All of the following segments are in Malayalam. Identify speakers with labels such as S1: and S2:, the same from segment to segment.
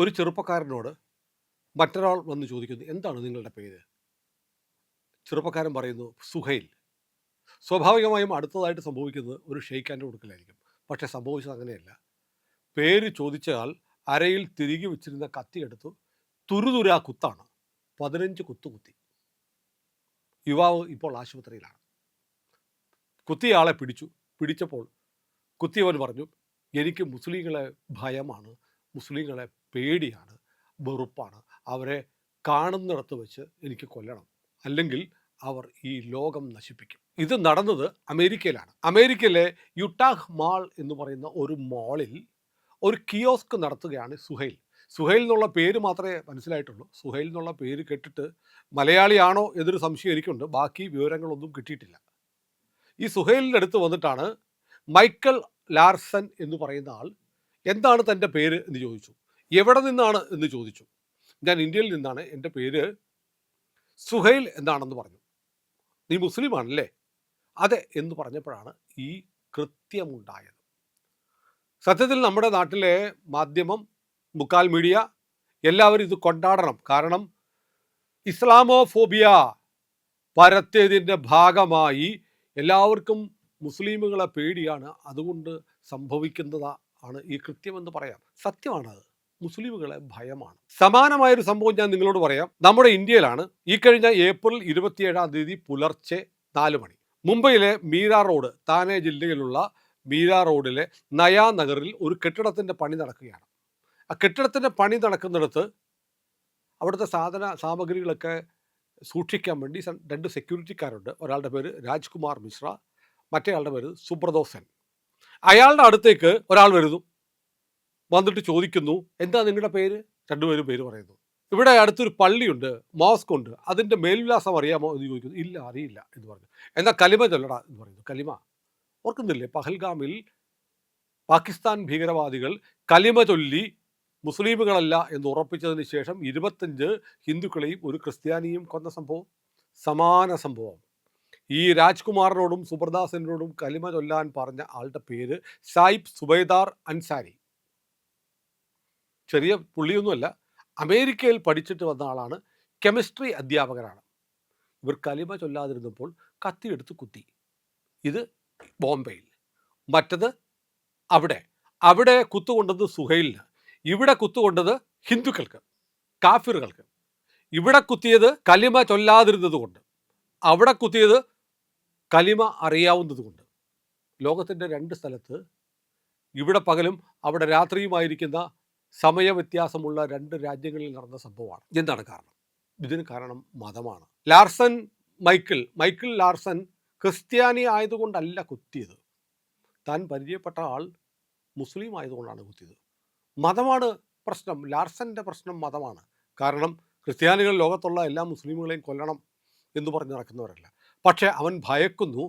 S1: ഒരു ചെറുപ്പക്കാരനോട് മറ്റൊരാൾ വന്ന് ചോദിക്കുന്നു, എന്താണ് നിങ്ങളുടെ പേര്? ചെറുപ്പക്കാരൻ പറയുന്നു, സുഹൈൽ. സ്വാഭാവികമായും അടുത്തതായിട്ട് സംഭവിക്കുന്നത് ഒരു ഷെയ്ക്ക് ഹാൻഡ് കൊടുക്കലായിരിക്കും. പക്ഷേ സംഭവിച്ചത് അങ്ങനെയല്ല. പേര് ചോദിച്ചയാൾ അരയിൽ തിരികെ വെച്ചിരുന്ന കത്തിയെടുത്തു തുരുതുരാ കുത്താണ്. 15 കുത്തു കുത്തി. യുവാവ് ഇപ്പോൾ ആശുപത്രിയിലാണ്. കുത്തിയയാളെ പിടിച്ചു. പിടിച്ചപ്പോൾ കുത്തിയവൻ പറഞ്ഞു, എനിക്ക് മുസ്ലിങ്ങളെ ഭയമാണ്, മുസ്ലിങ്ങളെ പേടിയാണ്, വെറുപ്പാണ്. അവരെ കാണുന്നിടത്ത് വെച്ച് എനിക്ക് കൊല്ലണം, അല്ലെങ്കിൽ അവർ ഈ ലോകം നശിപ്പിക്കും. ഇത് നടന്നത് അമേരിക്കയിലാണ്. അമേരിക്കയിലെ യുട്ടാഹ് മാൾ എന്ന് പറയുന്ന ഒരു മാളിൽ ഒരു കിയോസ്ക് നടത്തുകയാണ് സുഹൈൽ. സുഹൈൽ എന്നുള്ള പേര് മാത്രമേ മനസ്സിലായിട്ടുള്ളൂ. സുഹൈൽ എന്നുള്ള പേര് കേട്ടിട്ട് മലയാളിയാണോ എന്നൊരു സംശയം എനിക്കുണ്ട്. ബാക്കി വിവരങ്ങളൊന്നും കിട്ടിയിട്ടില്ല. ഈ സുഹൈലിൻ്റെ അടുത്ത് വന്നിട്ടാണ് മൈക്കൽ ലാർസൻ എന്ന് പറയുന്ന ആൾ എന്താണ് തൻ്റെ പേര് എന്ന് ചോദിച്ചു. എവിടെ നിന്നാണ് എന്ന് ചോദിച്ചു. ഞാൻ ഇന്ത്യയിൽ നിന്നാണ്, എൻ്റെ പേര് സുഹൈൽ എന്നാണെന്ന് പറഞ്ഞു. നീ മുസ്ലിമാണല്ലേ? അതെ എന്ന് പറഞ്ഞപ്പോഴാണ് ഈ കൃത്യമുണ്ടായത്. സത്യത്തിൽ നമ്മുടെ നാട്ടിലെ മാധ്യമം, മുക്കാൽ മീഡിയ എല്ലാവരും ഇത് കൊണ്ടാടണം. കാരണം ഇസ്ലാമോഫോബിയ പരത്തിയതിൻ്റെ ഭാഗമായി എല്ലാവർക്കും മുസ്ലിമുകളെ പേടിയാണ്, അതുകൊണ്ട് സംഭവിക്കുന്നതാണ് ഈ കൃത്യമെന്ന് പറയാം. സത്യമാണത്. മുസ്ലിമുകളെ ഭയമാണ്. സമാനമായൊരു സംഭവം ഞാൻ നിങ്ങളോട് പറയാം. നമ്മുടെ ഇന്ത്യയിലാണ്. ഈ കഴിഞ്ഞ ഏപ്രിൽ 27-ാം തീയതി പുലർച്ചെ 4 മണി മുംബൈയിലെ മീര റോഡ്, താനെ ജില്ലയിലുള്ള മീര റോഡിലെ നയാ നഗറിൽ ഒരു കെട്ടിടത്തിൻ്റെ പണി നടക്കുകയാണ്. ആ കെട്ടിടത്തിൻ്റെ പണി നടക്കുന്നിടത്ത് അവിടുത്തെ സാമഗ്രികളൊക്കെ സൂക്ഷിക്കാൻ വേണ്ടി 2 സെക്യൂരിറ്റിക്കാരുണ്ട്. ഒരാളുടെ പേര് രാജ്കുമാർ മിശ്ര, മറ്റേയാളുടെ പേര് സുബ്രതോ സെൻ. അയാളുടെ അടുത്തേക്ക് ഒരാൾ വരുന്നു. വന്നിട്ട് ചോദിക്കുന്നു, എന്താ നിങ്ങളുടെ പേര്? രണ്ടുപേരും പേര് പറയുന്നു. ഇവിടെ അടുത്തൊരു പള്ളിയുണ്ട്, മോസ്ക് ഉണ്ട്, അതിൻ്റെ മേൽവിലാസം അറിയാമോ എന്ന് ചോദിക്കുന്നു. ഇല്ല, അറിയില്ല എന്ന് പറഞ്ഞു. എന്നാൽ കലിമ ചൊല്ലടാ എന്ന് പറയുന്നു. കലിമ ഓർക്കുന്നില്ലേ? പഹൽഗാമിൽ പാകിസ്ഥാൻ ഭീകരവാദികൾ കലിമ ചൊല്ലി മുസ്ലിമുകളല്ല എന്ന് ഉറപ്പിച്ചതിന് ശേഷം 25 ഹിന്ദുക്കളെയും ഒരു ക്രിസ്ത്യാനിയും കൊന്ന സംഭവം. സമാന സംഭവം. ഈ രാജ്കുമാറിനോടും സുബ്രദാസിനോടും കലിമ ചൊല്ലാൻ പറഞ്ഞ ആളുടെ പേര് സായിബ് സുബൈദാർ അൻസാരി. ചെറിയ പുള്ളിയൊന്നുമല്ല, അമേരിക്കയിൽ പഠിച്ചിട്ട് വന്ന ആളാണ്. കെമിസ്ട്രി അധ്യാപകരാണ്. ഇവർ കലിമ ചൊല്ലാതിരുന്നപ്പോൾ കത്തിയെടുത്ത് കുത്തി. ഇത് ബോംബെയിൽ. മറ്റത് അവിടെ കുത്തുകൊണ്ടത് സുഹൈലിന്, ഇവിടെ കുത്തുകൊണ്ടത് ഹിന്ദുക്കൾക്ക്, കാഫിറുകൾക്ക്. ഇവിടെ കുത്തിയത് കലിമ ചൊല്ലാതിരുന്നത് കൊണ്ട്, അവിടെ കുത്തിയത് കലിമ അറിയാവുന്നത് കൊണ്ട്. ലോകത്തിൻ്റെ 2 സ്ഥലത്ത്, ഇവിടെ പകലും അവിടെ രാത്രിയുമായിരിക്കുന്ന സമയവ്യത്യാസമുള്ള 2 രാജ്യങ്ങളിൽ നടന്ന സംഭവമാണ്. എന്താണ് കാരണം? ഇതിന് കാരണം മതമാണ്. മൈക്കിൾ ലാർസൻ ക്രിസ്ത്യാനി ആയതുകൊണ്ടല്ല കുത്തിയത്. താൻ പരിചയപ്പെട്ട ആൾ മുസ്ലിം ആയതുകൊണ്ടാണ് കുത്തിയത്. മതമാണ് പ്രശ്നം. ലാർസൻ്റെ പ്രശ്നം മതമാണ്. കാരണം ക്രിസ്ത്യാനികൾ ലോകത്തുള്ള എല്ലാ മുസ്ലിമുകളെയും കൊല്ലണം എന്ന് പറഞ്ഞ് നടക്കുന്നവരല്ല. പക്ഷേ അവൻ ഭയക്കുന്നു,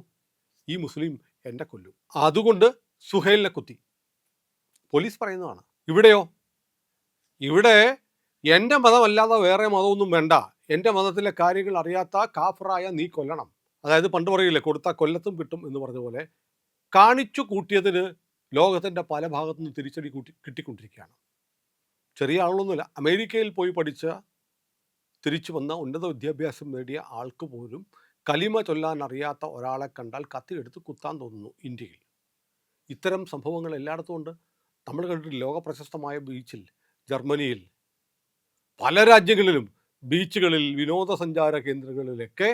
S1: ഈ മുസ്ലിം എന്നെ കൊല്ലും, അതുകൊണ്ട് സുഹൈലിനെ കുത്തി. പോലീസ് പറയുന്നതാണ്. ഇവിടെ എൻ്റെ മതമല്ലാതെ വേറെ മതമൊന്നും വേണ്ട, എൻ്റെ മതത്തിലെ കാര്യങ്ങൾ അറിയാത്ത കാഫറായ നീ കൊല്ലണം. അതായത് പണ്ട് പറയില്ലേ, കൊടുത്ത കൊല്ലത്തും കിട്ടും എന്ന് പറഞ്ഞ പോലെ കാണിച്ചു കൂട്ടിയതിന് ലോകത്തിൻ്റെ പല ഭാഗത്തു നിന്ന് തിരിച്ചടി കിട്ടിക്കൊണ്ടിരിക്കുകയാണ്. ചെറിയ ആളൊന്നുമില്ല. അമേരിക്കയിൽ പോയി പഠിച്ച, തിരിച്ചു വന്ന, ഉന്നത വിദ്യാഭ്യാസം നേടിയ ആൾക്ക് പോലും കലിമ ചൊല്ലാൻ അറിയാത്ത ഒരാളെ കണ്ടാൽ കത്തിയെടുത്ത് കുത്താൻ തോന്നുന്നു ഇന്ത്യയിൽ. ഇത്തരം സംഭവങ്ങൾ എല്ലായിടത്തും ഉണ്ട്. നമ്മൾ കണ്ടിട്ട് ലോക പ്രശസ്തമായ ബീച്ചിൽ, ജർമ്മനിയിൽ, പല രാജ്യങ്ങളിലും ബീച്ചുകളിൽ, വിനോദസഞ്ചാര കേന്ദ്രങ്ങളിലൊക്കെ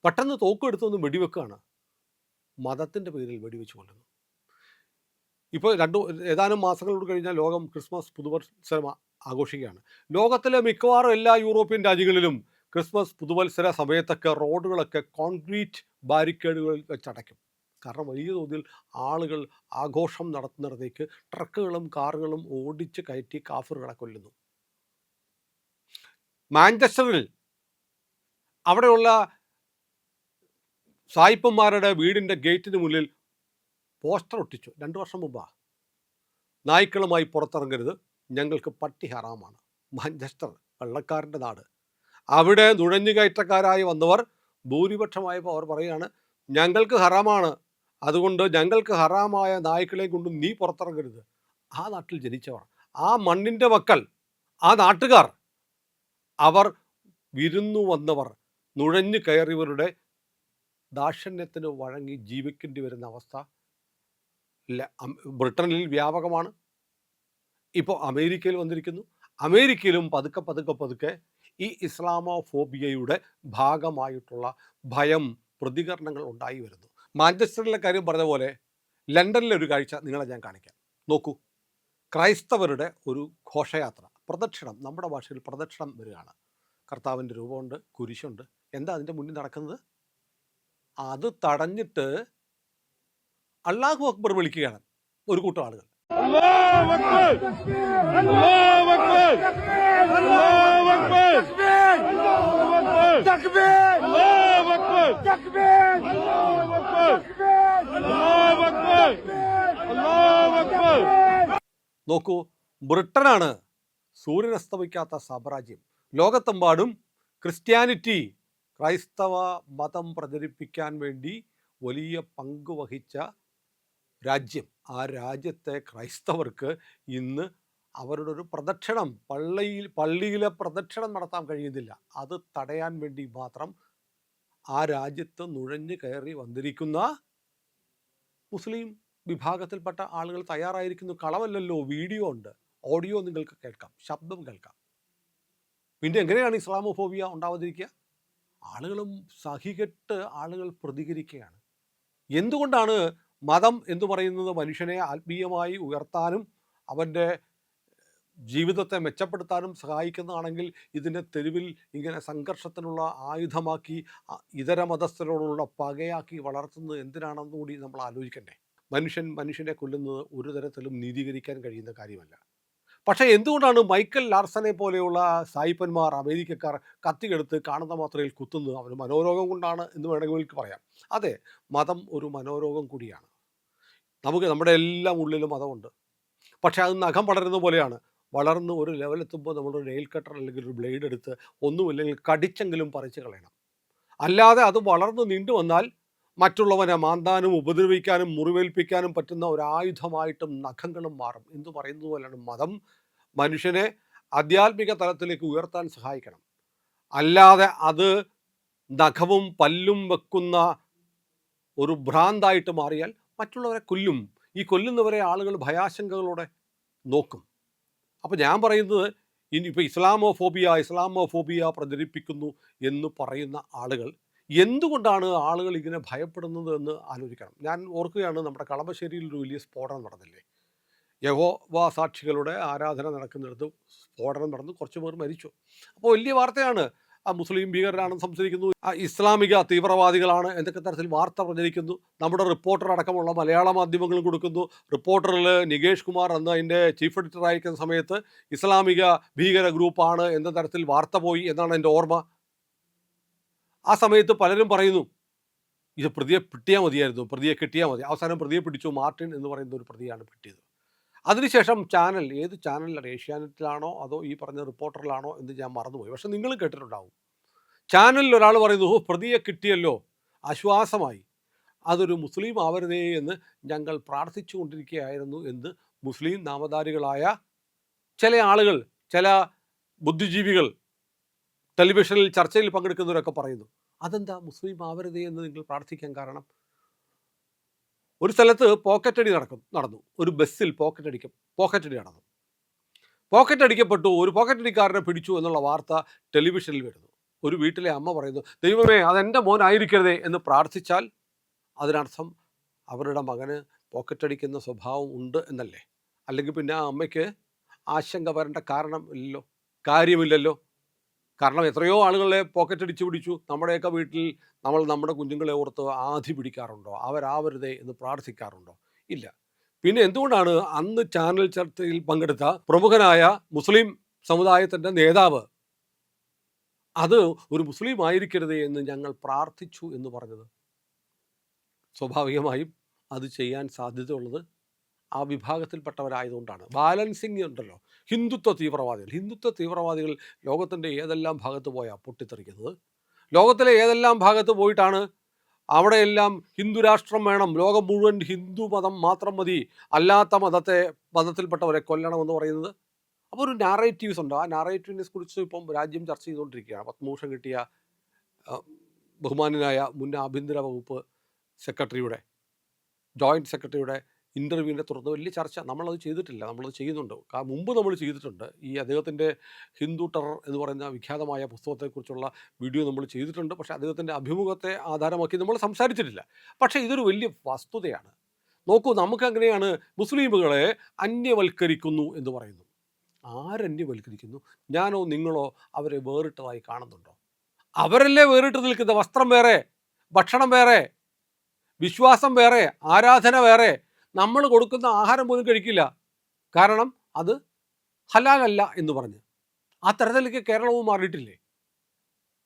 S1: പെട്ടെന്ന് തോക്കെടുത്തൊന്ന് വെടിവെക്കുകയാണ്. മതത്തിൻ്റെ പേരിൽ വെടിവെച്ച് കൊല്ലുന്നു. ഇപ്പോൾ ഏതാനും മാസങ്ങളോട് കഴിഞ്ഞാൽ ലോകം ക്രിസ്മസ് പുതുവത്സരം ആഘോഷിക്കുകയാണ്. ലോകത്തിലെ മിക്കവാറും എല്ലാ യൂറോപ്യൻ രാജ്യങ്ങളിലും ക്രിസ്മസ് പുതുവത്സര സമയത്തൊക്കെ റോഡുകളൊക്കെ കോൺക്രീറ്റ് ബാരിക്കേഡുകളിൽ വെച്ചടയ്ക്കും. കാരണം വലിയ തോതിൽ ആളുകൾ ആഘോഷം നടത്തുന്നിടത്തേക്ക് ട്രക്കുകളും കാറുകളും ഓടിച്ച് കയറ്റി കാഫറുകളെ കൊല്ലുന്നു. മാഞ്ചസ്റ്ററിൽ അവിടെയുള്ള സായിപ്പന്മാരുടെ വീടിൻ്റെ ഗേറ്റിന് മുന്നിൽ പോസ്റ്റർ ഒട്ടിച്ചു. 2 വർഷം മുമ്പാണ്. നായ്ക്കളുമായി പുറത്തിറങ്ങരുത്, ഞങ്ങൾക്ക് പട്ടി ഹറാമാണ്. മാഞ്ചസ്റ്റർ, വെള്ളക്കാരൻ്റെ നാട്. അവിടെ നുഴഞ്ഞുകയറ്റക്കാരായി വന്നവർ ഭൂരിപക്ഷമായപ്പോൾ അവർ പറയുകയാണ്, ഞങ്ങൾക്ക് ഹറാമാണ്, അതുകൊണ്ട് ഞങ്ങൾക്ക് ഹറാമായ നായ്ക്കളെ കൊണ്ട് നീ പുറത്തിറങ്ങരുത്. ആ നാട്ടിൽ ജനിച്ചവർ, ആ മണ്ണിൻ്റെ മക്കൾ, ആ നാട്ടുകാർ, അവർ വിരുന്നു വന്നവർ, നുഴഞ്ഞു കയറിയവരുടെ ദാക്ഷിണ്യത്തിന് വഴങ്ങി ജീവിക്കേണ്ടി വരുന്ന അവസ്ഥ ബ്രിട്ടനിൽ വ്യാപകമാണ്. ഇപ്പോൾ അമേരിക്കയിൽ വന്നിരിക്കുന്നു. അമേരിക്കയിലും പതുക്കെ പതുക്കെ പതുക്കെ ഈ ഇസ്ലാമോഫോബിയയുടെ ഭാഗമായിട്ടുള്ള ഭയം, പ്രതികരണങ്ങൾ ഉണ്ടായി വരുന്നു. മാഞ്ചസ്റ്ററിലെ കാര്യം പറഞ്ഞ പോലെ ലണ്ടനിലെ ഒരു കാഴ്ച നിങ്ങളെ ഞാൻ കാണിക്കാം. നോക്കൂ, ക്രൈസ്തവരുടെ ഒരു ഘോഷയാത്ര, പ്രദക്ഷിണം, നമ്മുടെ ഭാഷയിൽ പ്രദക്ഷിണം വരികയാണ്. കർത്താവിൻ്റെ രൂപമുണ്ട്, കുരിശുണ്ട്. എന്താ അതിൻ്റെ മുന്നിൽ നടക്കുന്നത്? അത് തടഞ്ഞിട്ട് അല്ലാഹു അക്ബർ വിളിക്കുകയാണ് ഒരു കൂട്ടം ആളുകൾ.
S2: അല്ലാഹു അക്ബർ, അല്ലാഹു അക്ബർ, അല്ലാഹു അക്ബർ, അല്ലാഹു അക്ബർ, തക്ബീർ, അല്ലാഹു അക്ബർ, തക്ബീർ, അല്ലാഹു അക്ബർ, അല്ലാഹു അക്ബർ, അല്ലാഹു അക്ബർ.
S1: നോക്കൂ, ബ്രിട്ടനാണ് സൂര്യൻ അസ്തമിക്കാത്ത സാമ്രാജ്യം. ലോകത്തെമ്പാടും ക്രിസ്ത്യാനിറ്റി, ക്രൈസ്തവ മതം പ്രചരിപ്പിക്കാൻ വേണ്ടി വലിയ പങ്ക് വഹിച്ച രാജ്യം. ആ രാജ്യത്തെ ക്രൈസ്തവർക്ക് ഇന്ന് അവരുടെ ഒരു പ്രദക്ഷിണം, പള്ളിയിലെ പ്രദക്ഷിണം നടത്താൻ കഴിയുന്നില്ല. അത് തടയാൻ വേണ്ടി മാത്രം ആ രാജ്യത്ത് നുഴഞ്ഞു കയറി വന്നിരിക്കുന്ന മുസ്ലിം വിഭാഗത്തിൽപ്പെട്ട ആളുകൾ തയ്യാറായിരിക്കുന്നു. കളവല്ലല്ലോ, വീഡിയോ ഉണ്ട്, ഓഡിയോ നിങ്ങൾക്ക് കേൾക്കാം, ശബ്ദം കേൾക്കാം. പിന്നെ എങ്ങനെയാണ് ഇസ്ലാമോഫോബിയ ഉണ്ടാവാതിരിക്കുക? ആളുകളും സഹികെട്ട് ആളുകൾ പ്രതികരിക്കുകയാണ്. എന്തുകൊണ്ടാണ് മതം എന്ന് പറയുന്നത് മനുഷ്യനെ ആത്മീയമായി ഉയർത്താനും അവൻ്റെ ജീവിതത്തെ മെച്ചപ്പെടുത്താനും സഹായിക്കുന്നതാണെങ്കിൽ ഇതിനെ തെരുവിൽ ഇങ്ങനെ സംഘർഷത്തിനുള്ള ആയുധമാക്കി ഇതര മതസ്ഥരോടുള്ള പകയാക്കി വളർത്തുന്നത് എന്തിനാണെന്ന് കൂടി നമ്മൾ ആലോചിക്കണ്ടേ? മനുഷ്യനെ കൊല്ലുന്നത് ഒരു തരത്തിലും നീതീകരിക്കാൻ കഴിയുന്ന കാര്യമല്ല. പക്ഷേ എന്തുകൊണ്ടാണ് മൈക്കൽ ലാർസനെ പോലെയുള്ള സായിപ്പന്മാർ, അമേരിക്കക്കാർ കത്തിയെടുത്ത് കാണുന്ന മാത്രയിൽ കുത്തുന്നത്? അവന് മനോരോഗം കൊണ്ടാണ് എന്ന് വേണമെങ്കിൽ പറയാം. അതെ, മതം ഒരു മനോരോഗം കൂടിയാണ്. നമ്മുടെ എല്ലാം ഉള്ളിലും മതമുണ്ട്. പക്ഷേ അത് നഖം വളരുന്ന പോലെയാണ്. വളർന്ന് ഒരു ലെവലെത്തുമ്പോൾ നമ്മളൊരു നെയിൽ കട്ടർ അല്ലെങ്കിൽ ഒരു ബ്ലേഡ് എടുത്ത് ഒന്നുമില്ലെങ്കിൽ കടിച്ചെങ്കിലും പറിച്ച് കളയണം. അല്ലാതെ അത് വളർന്ന് നീണ്ടു വന്നാൽ മറ്റുള്ളവനെ മാന്താനും ഉപദ്രവിക്കാനും മുറിവേൽപ്പിക്കാനും പറ്റുന്ന ഒരു ആയുധമായിട്ടും നഖങ്ങളും മാറും. എന്ന് പറയുന്നത് പോലെയാണ് മതം മനുഷ്യനെ ആധ്യാത്മിക തലത്തിലേക്ക് ഉയർത്താൻ സഹായിക്കണം. അല്ലാതെ അത് നഖവും പല്ലും വെക്കുന്ന ഒരു ഭ്രാന്തായിട്ട് മാറിയാൽ മറ്റുള്ളവരെ കൊല്ലും. ഈ കൊല്ലുന്നവരെ ആളുകൾ ഭയാശങ്കകളോടെ നോക്കും. അപ്പോൾ ഞാൻ പറയുന്നത്, ഇനിയിപ്പോൾ ഇസ്ലാമോഫോബിയ പ്രചരിപ്പിക്കുന്നു എന്ന് പറയുന്ന ആളുകൾ എന്തുകൊണ്ടാണ് ആളുകൾ ഇങ്ങനെ ഭയപ്പെടുന്നത് എന്ന് ആലോചിക്കണം. ഞാൻ ഓർക്കുകയാണ്, നമ്മുടെ കളമശ്ശേരിയിൽ ഒരു വലിയ സ്ഫോടനം നടന്നില്ലേ? യഹോവ സാക്ഷികളുടെ ആരാധന നടക്കുന്നിടത്ത് സ്ഫോടനം നടന്നു, കുറച്ച് പേർ മരിച്ചു. അപ്പോൾ വലിയ വാർത്തയാണ്. ആ മുസ്ലിം ഭീകരരാണെന്ന് സംസാരിക്കുന്നു, ഇസ്ലാമിക തീവ്രവാദികളാണ് എന്തൊക്കെ തരത്തിൽ വാർത്ത പ്രചരിക്കുന്നു. നമ്മുടെ റിപ്പോർട്ടർ അടക്കമുള്ള മലയാള മാധ്യമങ്ങളും കൊടുക്കുന്നു. റിപ്പോർട്ടറിൽ നികേഷ് കുമാർ എന്ന അതിൻ്റെ ചീഫ് എഡിറ്റർ ആയിരിക്കുന്ന സമയത്ത് ഇസ്ലാമിക ഭീകര ഗ്രൂപ്പാണ് എന്ന തരത്തിൽ വാർത്ത പോയി എന്നാണ് എൻ്റെ ഓർമ്മ. ആ സമയത്ത് പലരും പറയുന്നു ഇത് പ്രതിയെ കിട്ടിയാൽ മതിയായിരുന്നു, പ്രതിയെ കിട്ടിയാൽ മതി. അവസാനം പ്രതിയെ പിടിച്ചു. മാർട്ടിൻ എന്ന് പറയുന്ന ഒരു പ്രതിയാണ് കിട്ടിയത്. അതിനുശേഷം ഏത് ചാനലിലാണ്, ഏഷ്യാനെറ്റിലാണോ അതോ ഈ പറഞ്ഞ റിപ്പോർട്ടറിലാണോ എന്ന് ഞാൻ മറന്നുപോയി. പക്ഷെ നിങ്ങൾ കേട്ടിട്ടുണ്ടാവും. ചാനലിൽ ഒരാൾ പറയുന്നു, പ്രതിയെ കിട്ടിയല്ലോ, ആശ്വാസമായി, അതൊരു മുസ്ലിം ആവരുതേ എന്ന് ഞങ്ങൾ പ്രാർത്ഥിച്ചു കൊണ്ടിരിക്കുകയായിരുന്നു എന്ന് മുസ്ലിം നാമധാരികളായ ചില ആളുകൾ, ചില ബുദ്ധിജീവികൾ, ടെലിവിഷനിൽ ചർച്ചയിൽ പങ്കെടുക്കുന്നവരൊക്കെ പറയുന്നു. അതെന്താ മുസ്ലിം ആവരുതേ എന്ന് നിങ്ങൾ പ്രാർത്ഥിക്കാൻ കാരണം? ഒരു സ്ഥലത്ത് പോക്കറ്റടി നടന്നു. ഒരു ബസ്സിൽ പോക്കറ്റടി നടന്നു. പോക്കറ്റടിക്കപ്പെട്ടു, ഒരു പോക്കറ്റടിക്കാരനെ പിടിച്ചു എന്നുള്ള വാർത്ത ടെലിവിഷനിൽ വരുന്നു. ഒരു വീട്ടിലെ അമ്മ പറയുന്നു, ദൈവമേ അതെൻ്റെ മോനായിരിക്കരുതേ എന്ന് പ്രാർത്ഥിച്ചാൽ അതിനർത്ഥം അവരുടെ മകന് പോക്കറ്റടിക്കുന്ന സ്വഭാവം ഉണ്ട് എന്നല്ലേ? അല്ലെങ്കിൽ പിന്നെ ആ അമ്മയ്ക്ക് ആശങ്ക വരേണ്ട കാര്യമില്ലല്ലോ. കാരണം എത്രയോ ആളുകളെ പോക്കറ്റടിച്ച് പിടിച്ചു. നമ്മുടെയൊക്കെ വീട്ടിൽ നമ്മൾ നമ്മുടെ കുഞ്ഞുങ്ങളെ ഓർത്ത് ആധി പിടിക്കാറുണ്ടോ? അവരാവരുതേ എന്ന് പ്രാർത്ഥിക്കാറുണ്ടോ? ഇല്ല. പിന്നെ എന്തുകൊണ്ടാണ് അന്ന് ചാനൽ ചർച്ചയിൽ പങ്കെടുത്ത പ്രമുഖനായ മുസ്ലിം സമുദായത്തിൻ്റെ നേതാവ് അത് ഒരു മുസ്ലിം ആയിരിക്കരുതേ എന്ന് ഞങ്ങൾ പ്രാർത്ഥിച്ചു എന്ന് പറഞ്ഞത്? സ്വാഭാവികമായും അത് ചെയ്യാൻ സാധ്യതയുള്ളത് ആ വിഭാഗത്തിൽപ്പെട്ടവരായതുകൊണ്ടാണ്. ബാലൻസിങ് ഉണ്ടല്ലോ. ഹിന്ദുത്വ തീവ്രവാദികൾ ലോകത്തിൻ്റെ ഏതെല്ലാം ഭാഗത്ത് പോയാൽ പൊട്ടിത്തെറിക്കുന്നത്? ലോകത്തിലെ ഏതെല്ലാം ഭാഗത്ത് പോയിട്ടാണ് അവിടെയെല്ലാം ഹിന്ദു രാഷ്ട്രം വേണം, ലോകം മുഴുവൻ ഹിന്ദു മതം മാത്രം മതി, അല്ലാത്ത മതത്തിൽപ്പെട്ടവരെ കൊല്ലണമെന്ന് പറയുന്നത്. അപ്പോൾ ഒരു നാറേറ്റീവ്സ് ഉണ്ട്. ആ നാറേറ്റീവിനെ കുറിച്ച് ഇപ്പം രാജ്യം ചർച്ച ചെയ്തുകൊണ്ടിരിക്കുകയാണ്. പത്മഭൂഷൺ കിട്ടിയ ബഹുമാന്യനായ മുൻ ആഭ്യന്തര വകുപ്പ് സെക്രട്ടറിയുടെ ജോയിൻറ്റ് സെക്രട്ടറിയുടെ ഇൻ്റർവ്യൂവിനെ തുടർന്ന് വലിയ ചർച്ച. നമ്മളത് ചെയ്തിട്ടില്ല, നമ്മളത് ചെയ്യുന്നുണ്ട്. മുമ്പ് നമ്മൾ ചെയ്തിട്ടുണ്ട്. ഈ അദ്ദേഹത്തിൻ്റെ ഹിന്ദു ടെറർ എന്ന് പറയുന്ന വിഖ്യാതമായ പുസ്തകത്തെക്കുറിച്ചുള്ള വീഡിയോ നമ്മൾ ചെയ്തിട്ടുണ്ട്. പക്ഷേ അദ്ദേഹത്തിൻ്റെ അഭിമുഖത്തെ ആധാരമാക്കി നമ്മൾ സംസാരിച്ചിട്ടില്ല. പക്ഷേ ഇതൊരു വലിയ വസ്തുതയാണ്. നോക്കൂ, നമുക്കങ്ങനെയാണ് മുസ്ലിമുകളെ അന്യവൽക്കരിക്കുന്നു എന്ന് പറയുന്നു. ആരന്യവൽക്കരിക്കുന്നു? ഞാനോ നിങ്ങളോ അവരെ വേറിട്ടതായി കാണുന്നുണ്ടോ? അവരല്ലേ വേറിട്ട് നിൽക്കുന്നത്. വസ്ത്രം വേറെ, ഭക്ഷണം വേറെ, വിശ്വാസം വേറെ, ആരാധന വേറെ. നമ്മൾ കൊടുക്കുന്ന ആഹാരം പോലും കഴിക്കില്ല. കാരണം അത് ഹലാലല്ല എന്ന് പറഞ്ഞ്. ആ തരത്തിലേക്ക് കേരളവും മാറിയിട്ടില്ലേ?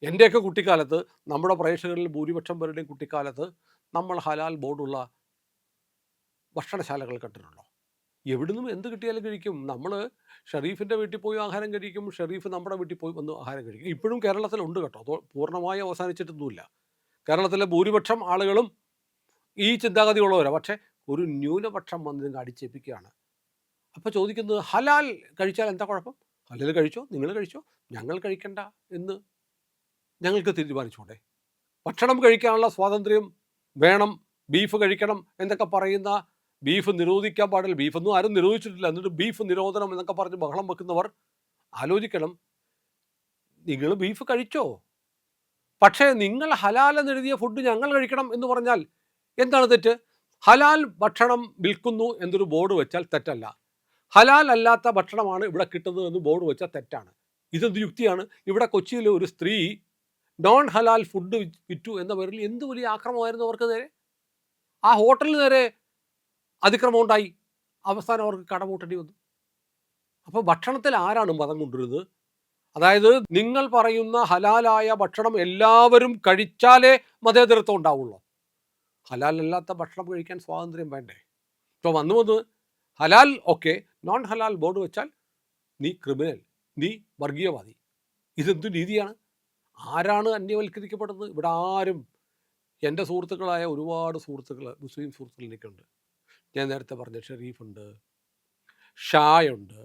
S1: എൻ്റെയൊക്കെ കുട്ടിക്കാലത്ത്, നമ്മുടെ പ്രേക്ഷകരിൽ ഭൂരിപക്ഷം പേരുടെയും കുട്ടിക്കാലത്ത് നമ്മൾ ഹലാൽ ബോർഡുള്ള ഭക്ഷണശാലകൾ കണ്ടിട്ടുണ്ടോ? എവിടുന്നും എന്ത് കിട്ടിയാലും കഴിക്കും. നമ്മൾ ഷെരീഫിൻ്റെ വീട്ടിൽ പോയി ആഹാരം കഴിക്കും, ഷെരീഫ് നമ്മുടെ വീട്ടിൽ പോയി വന്ന് ആഹാരം കഴിക്കും. ഇപ്പോഴും കേരളത്തിലുണ്ട് കേട്ടോ, അത് പൂർണ്ണമായി അവസാനിച്ചിട്ടൊന്നുമില്ല. കേരളത്തിലെ ഭൂരിപക്ഷം ആളുകളും ഈ ചിന്താഗതിയുള്ളവരാണ്. പക്ഷേ ഒരു ന്യൂനപക്ഷം വന്ന് നിങ്ങൾ അടിച്ചേൽപ്പിക്കുകയാണ്. അപ്പോൾ ചോദിക്കുന്നത്, ഹലാൽ കഴിച്ചാൽ എന്താ കുഴപ്പം? ഹലാൽ കഴിച്ചോ, നിങ്ങൾ കഴിച്ചോ, ഞങ്ങൾ കഴിക്കണ്ട എന്ന് ഞങ്ങൾക്ക് തീരുമാനിച്ചോട്ടെ. ഭക്ഷണം കഴിക്കാനുള്ള സ്വാതന്ത്ര്യം വേണം, ബീഫ് കഴിക്കണം എന്നൊക്കെ പറയുന്ന, ബീഫ് നിരോധിക്കാൻ പാടില്ല, ബീഫൊന്നും ആരും നിരോധിച്ചിട്ടില്ല, എന്നിട്ട് ബീഫ് നിരോധനം എന്നൊക്കെ പറഞ്ഞ് ബഹളം വെക്കുന്നവർ ആലോചിക്കണം. നിങ്ങൾ ബീഫ് കഴിച്ചോ, പക്ഷേ നിങ്ങൾ ഹലാൽ എന്നെഴുതിയ ഫുഡ് ഞങ്ങൾ കഴിക്കണം എന്ന് പറഞ്ഞാൽ എന്താണ് തെറ്റ്? ഹലാൽ ഭക്ഷണം വിൽക്കുന്നു എന്നൊരു ബോർഡ് വെച്ചാൽ തെറ്റല്ല. ഹലാൽ അല്ലാത്ത ഭക്ഷണമാണ് ഇവിടെ കിട്ടുന്നത് എന്ന് ബോർഡ് വെച്ചാൽ തെറ്റാണ്. ഇതെന്ത് യുക്തിയാണ്? ഇവിടെ കൊച്ചിയിൽ ഒരു സ്ത്രീ നോൺ ഹലാൽ ഫുഡ് വിറ്റു എന്ന പേരിൽ എന്ത് വലിയ ആക്രമണമായിരുന്നു അവർക്ക് നേരെ. ആ ഹോട്ടലിന് നേരെ അതിക്രമം ഉണ്ടായി. അവസാനം അവർക്ക് കടമൂട്ടേണ്ടി വന്നു. അപ്പോൾ ഭക്ഷണത്തിൽ ആരാണ് മതം കൊണ്ടുവരുന്നത്? അതായത് നിങ്ങൾ പറയുന്ന ഹലാലായ ഭക്ഷണം എല്ലാവരും കഴിച്ചാലേ മതേതരത്വം ഉണ്ടാവുള്ളൂ. ഹലാലല്ലാത്ത ഭക്ഷണം കഴിക്കാൻ സ്വാതന്ത്ര്യം വേണ്ടേ? ഇപ്പോൾ വന്ന് ഹലാൽ ഓക്കെ, നോൺ ഹലാൽ ബോർഡ് വെച്ചാൽ നീ ക്രിമിനൽ, നീ വർഗീയവാദി. ഇതെന്തു രീതിയാണ്? ആരാണ് അന്യവൽക്കരിക്കപ്പെടുന്നത്? ഇവിടെ ആരും. എൻ്റെ സുഹൃത്തുക്കളായ ഒരുപാട് സുഹൃത്തുക്കൾ, മുസ്ലിം സുഹൃത്തുക്കൾ എനിക്കുണ്ട്. ഞാൻ നേരത്തെ പറഞ്ഞ ഷെരീഫുണ്ട്, ഷായുണ്ട്,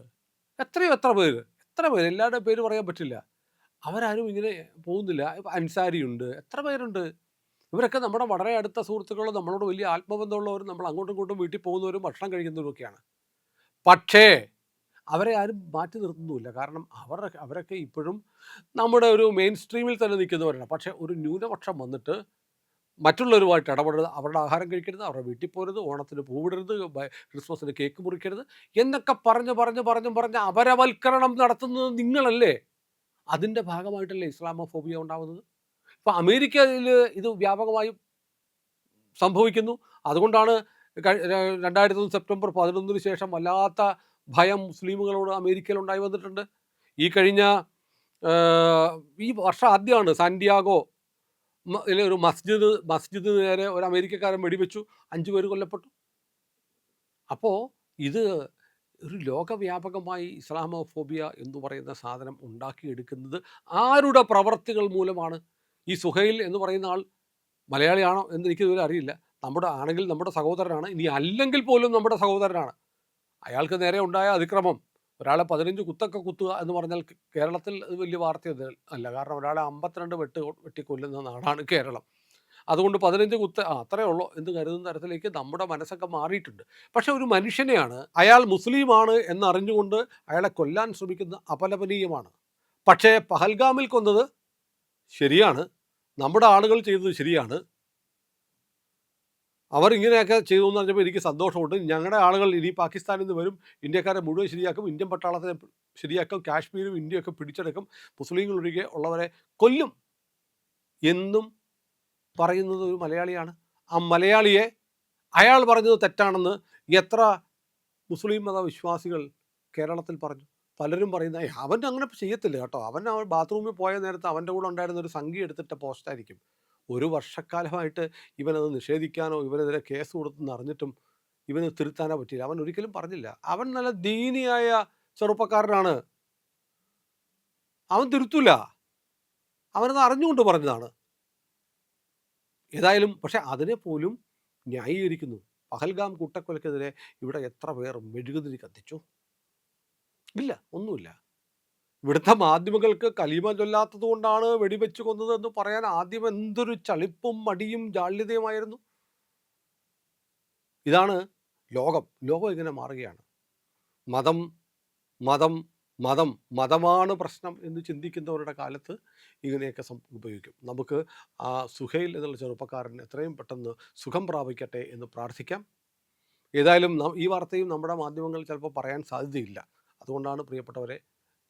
S1: എത്ര പേര്, എല്ലാവരുടെയും പേര് പറയാൻ പറ്റില്ല. അവരാരും ഇങ്ങനെ പോകുന്നില്ല. അൻസാരിയുണ്ട്, എത്ര പേരുണ്ട്. ഇവരൊക്കെ നമ്മുടെ വളരെ അടുത്ത സുഹൃത്തുക്കളും നമ്മളോട് വലിയ ആത്മബന്ധമുള്ളവരും നമ്മൾ അങ്ങോട്ടും ഇങ്ങോട്ടും വീട്ടിൽ പോകുന്നവരും ഭക്ഷണം കഴിക്കുന്നവരൊക്കെയാണ്. പക്ഷേ അവരെ ആരും മാറ്റി നിർത്തുന്നുമില്ല. കാരണം അവരൊക്കെ ഇപ്പോഴും നമ്മുടെ ഒരു മെയിൻ സ്ട്രീമിൽ തന്നെ നിൽക്കുന്നവരാണ്. പക്ഷേ ഒരു ന്യൂനപക്ഷം വന്നിട്ട് മറ്റുള്ളവരുമായിട്ട് ഇടപെടരുത്, അവരുടെ ആഹാരം കഴിക്കരുത്, അവരുടെ വീട്ടിൽ പോരുത്, ഓണത്തിന് പൂവിടരുത്, ക്രിസ്മസിന് കേക്ക് മുറിക്കരുത് എന്നൊക്കെ പറഞ്ഞ് അപരവൽക്കരണം നടത്തുന്നത് നിങ്ങളല്ലേ? അതിൻ്റെ ഭാഗമായിട്ടല്ലേ ഇസ്ലാമോഫോബിയ ഉണ്ടാകുന്നത്? ഇപ്പോൾ അമേരിക്കയിൽ ഇത് വ്യാപകമായി സംഭവിക്കുന്നു. അതുകൊണ്ടാണ് 2001 സെപ്റ്റംബർ 11 ശേഷം വല്ലാത്ത ഭയം മുസ്ലിമുകളോട് അമേരിക്കയിൽ ഉണ്ടായി വന്നിട്ടുണ്ട്. ഈ വർഷം ആദ്യമാണ് സാന്റിയാഗോ ഒരു മസ്ജിദ് നേരെ ഒരു അമേരിക്കക്കാരൻ വെടിവെച്ചു, 5 പേര് കൊല്ലപ്പെട്ടു. അപ്പോൾ ഇത് ഒരു ലോകവ്യാപകമായി ഇസ്ലാമോഫോബിയ എന്ന് പറയുന്ന സാധനം ഉണ്ടാക്കിയെടുക്കുന്നത് ആരുടെ പ്രവർത്തികൾ മൂലമാണ്? ഈ സുഹൈൽ എന്ന് പറയുന്ന ആൾ മലയാളിയാണോ എന്ന് എനിക്കിതുവരെ അറിയില്ല. ആണെങ്കിൽ നമ്മുടെ സഹോദരനാണ്, ഇനി അല്ലെങ്കിൽ പോലും നമ്മുടെ സഹോദരനാണ്. അയാൾക്ക് നേരെ ഉണ്ടായ അതിക്രമം, ഒരാളെ 15 കുത്തൊക്കെ കുത്തുക എന്ന് പറഞ്ഞാൽ കേരളത്തിൽ അത് വലിയ വാർത്ത അല്ല. കാരണം ഒരാളെ 52 വെട്ടിക്കൊല്ലുന്ന നാടാണ് കേരളം. അതുകൊണ്ട് 15 കുത്ത് അത്രയേ ഉള്ളൂ എന്ന് കരുതുന്ന തരത്തിലേക്ക് നമ്മുടെ മനസ്സൊക്കെ മാറിയിട്ടുണ്ട്. പക്ഷെ ഒരു മനുഷ്യനെയാണ്, അയാൾ മുസ്ലിമാണ് എന്നറിഞ്ഞുകൊണ്ട് അയാളെ കൊല്ലാൻ ശ്രമിക്കുന്ന അപലപനീയമാണ്. പക്ഷേ പഹൽഗാമിൽ കൊന്നത് ശരിയാണ്, നമ്മുടെ ആളുകൾ ചെയ്തത് ശരിയാണ്. അവർ ഇങ്ങനെയൊക്കെ ചെയ്തു എന്ന് പറഞ്ഞപ്പോൾ എനിക്ക് സന്തോഷമുണ്ട്. ഞങ്ങളുടെ ആളുകൾ ഇനി പാകിസ്ഥാനിൽ നിന്ന് വരും, ഇന്ത്യക്കാരെ മുഴുവൻ ശരിയാക്കും, ഇന്ത്യൻ പട്ടാളത്തിനെ ശരിയാക്കും, കാശ്മീരും ഇന്ത്യയൊക്കെ പിടിച്ചെടുക്കും, മുസ്ലിങ്ങൾ ഒഴികെ ഉള്ളവരെ കൊല്ലും എന്നും പറയുന്നത് ഒരു മലയാളിയാണ്. ആ മലയാളിയെ അയാൾ പറഞ്ഞത് തെറ്റാണെന്ന് എത്ര മുസ്ലിം മതവിശ്വാസികൾ കേരളത്തിൽ പറഞ്ഞു. പലരും പറയുന്ന അവൻ അങ്ങനെ ചെയ്യത്തില്ല കേട്ടോ, അവൻ ബാത്റൂമിൽ പോയ നേരത്ത് അവൻ്റെ കൂടെ ഉണ്ടായിരുന്ന ഒരു സംഖ്യ എടുത്തിട്ട പോസ്റ്റായിരിക്കും. ഒരു വർഷക്കാലമായിട്ട് ഇവനത് നിഷേധിക്കാനോ ഇവനെതിരെ കേസ് കൊടുത്തെന്ന് അറിഞ്ഞിട്ടും ഇവന് തിരുത്താനോ പറ്റിയില്ല. അവൻ ഒരിക്കലും പറഞ്ഞില്ല. അവൻ നല്ല ദീനിയായ ചെറുപ്പക്കാരനാണ്, അവൻ തിരുത്തൂല, അവനത് അറിഞ്ഞുകൊണ്ട് പറഞ്ഞതാണ്. ഏതായാലും പക്ഷെ അതിനെ പോലും ന്യായീകരിക്കുന്നു. പഹൽഗാം കൂട്ടക്കൊലയ്ക്കെതിരെ ഇവിടെ എത്ര പേർ മെഴുകുതിരി കത്തിച്ചു? ഇല്ല, ഒന്നുമില്ല. ഇവിടുത്തെ മാധ്യമങ്ങൾക്ക് കലീമ ചൊല്ലാത്തത് കൊണ്ടാണ് വെടിവെച്ച് കൊന്നതെന്ന് പറയാൻ ആദ്യം എന്തൊരു ചളിപ്പും മടിയും ജാള്യതയുമായിരുന്നു. ഇതാണ് ലോകം. ലോകം ഇങ്ങനെ മാറുകയാണ്. മതം മതം മതം മതമാണ് പ്രശ്നം എന്ന് ചിന്തിക്കുന്നവരുടെ കാലത്ത് ഇങ്ങനെയൊക്കെ ഉപയോഗിക്കും. നമുക്ക് ആ സുഹൈൽ എന്നുള്ള ചെറുപ്പക്കാരൻ എത്രയും പെട്ടെന്ന് സുഖം പ്രാപിക്കട്ടെ എന്ന് പ്രാർത്ഥിക്കാം. ഏതായാലും ഈ വാർത്തയും നമ്മുടെ മാധ്യമങ്ങൾ ചിലപ്പോൾ പറയാൻ സാധ്യതയില്ല. അതുകൊണ്ടാണ് പ്രിയപ്പെട്ടവരെ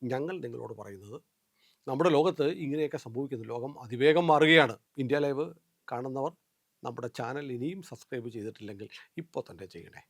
S1: ഞങ്ങൾ നിങ്ങളോട് പറയുന്നത്, നമ്മുടെ ലോകത്ത് ഇങ്ങനെയൊക്കെ സംഭവിക്കുന്നു. ലോകം അതിവേഗം മാറുകയാണ്. ഇന്ത്യ ലൈവ് കാണുന്നവർ നമ്മുടെ ചാനൽ ഇനിയും സബ്സ്ക്രൈബ് ചെയ്തിട്ടില്ലെങ്കിൽ ഇപ്പോൾ തന്നെ ചെയ്യണേ.